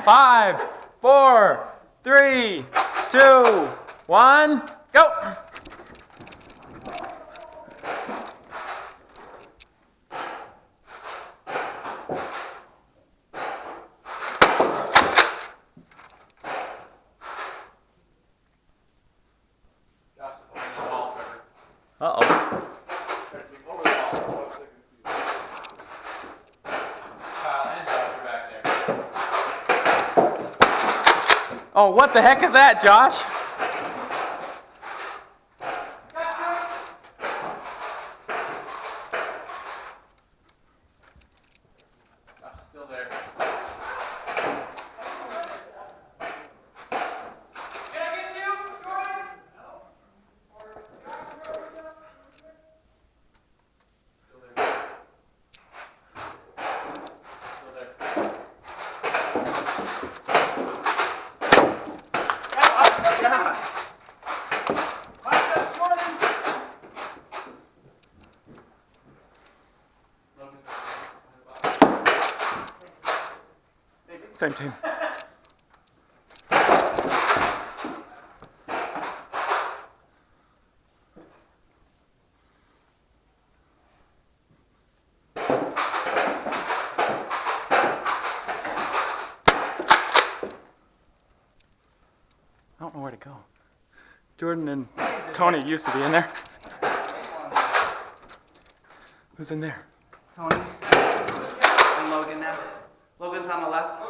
5, 4, 3, 2, 1, go! Uh-oh. Oh, what the heck is that, Josh? Josh is still there. Can I get you, Jordan? No. Still there. Still there. Same team. I don't know where to go. Jordan and Tony used to be in there. Who's in there? Tony and Logan now. Logan's on the left.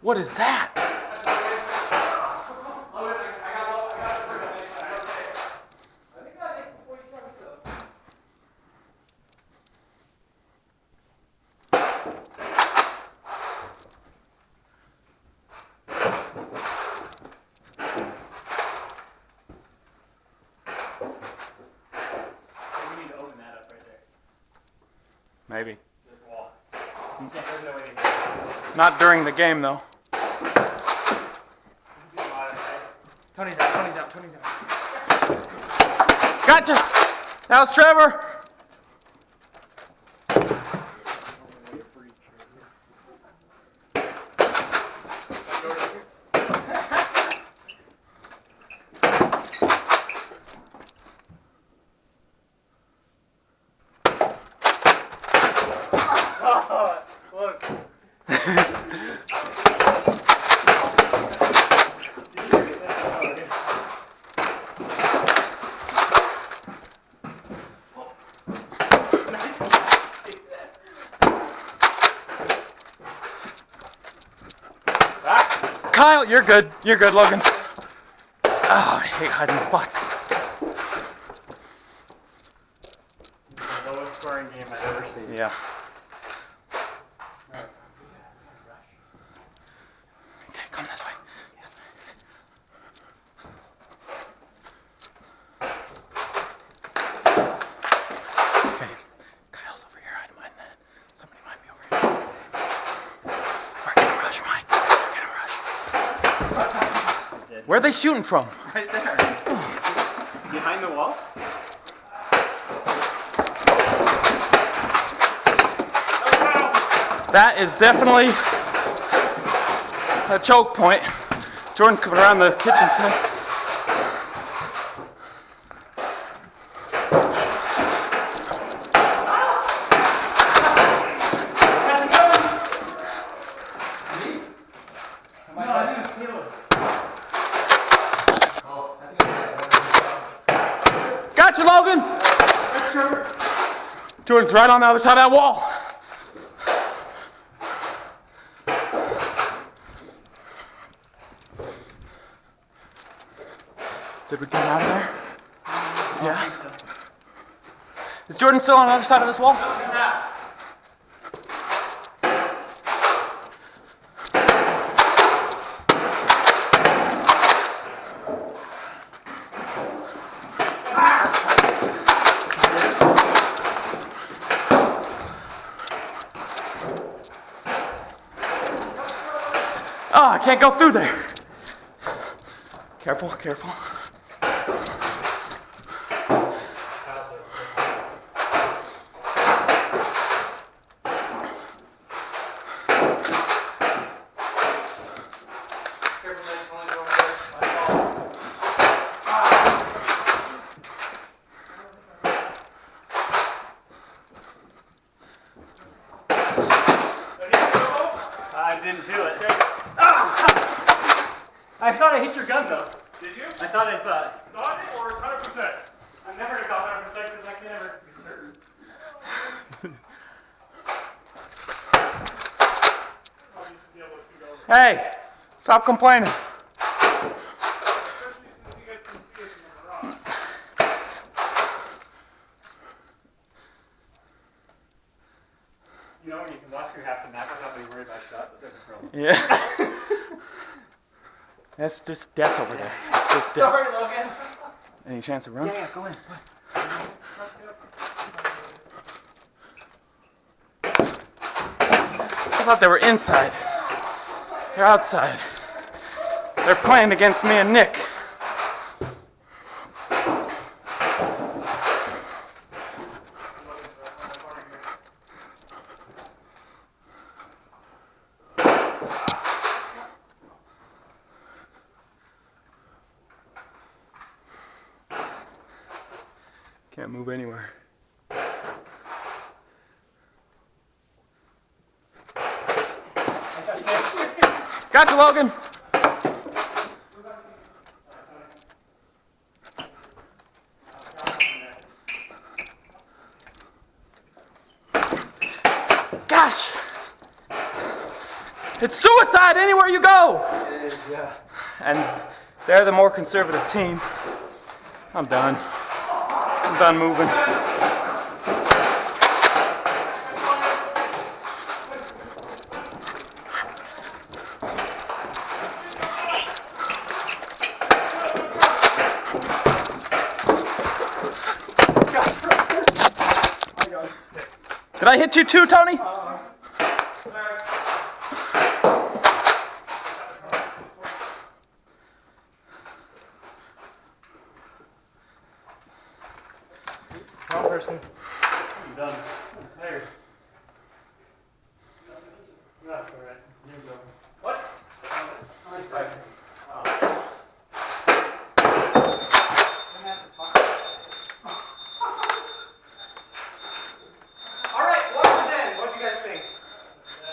What is that? Maybe. Not during the game, though. Tony's out, Tony's out, Tony's out. Gotcha! That was Trevor! Kyle, you're good. You're good, Logan. Oh, I hate hiding in spots. The lowest scoring game I've ever seen. Yeah. Okay, come this way. This way. Okay, Kyle's over here. I'd mind that. Somebody might be over here. We're gonna rush, Mike. We're gonna rush. Where are they shooting from? Right there. Behind the wall? That is definitely a choke point. Jordan's coming around the kitchen side. Gotcha, Logan! Jordan's right on the other side of that wall. Did we get out of there? Yeah. Is Jordan still on the other side of this wall? Oh, I can't go through there. Careful, careful. thought it's not it or it's 100%. I'm never gonna call 100% because I can never be certain. I'll just be able to shoot over. Hey, stop complaining. Especially since you guys can see us in the garage. You know when you can watch through half the map without being worried about shots, there's a problem. Yeah. That's just death over there. It's just death. Sorry, Logan. Any chance of run? Yeah, go in. I thought they were inside. They're outside. They're playing against me and Nick. Can't move anywhere. Gotcha, Logan. Gosh, it's suicide anywhere you go. It is, yeah. And they're the more conservative team. I'm done. I'm done moving. Did I hit you too, Tony? Oops, wrong person. I'm done. There. That's alright. You go. What? Nice guys. All right, welcome in. What'd you guys think?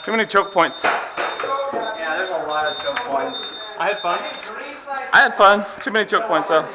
Too many choke points. Yeah, there's a lot of choke points. I had fun. I had fun. Too many choke points though.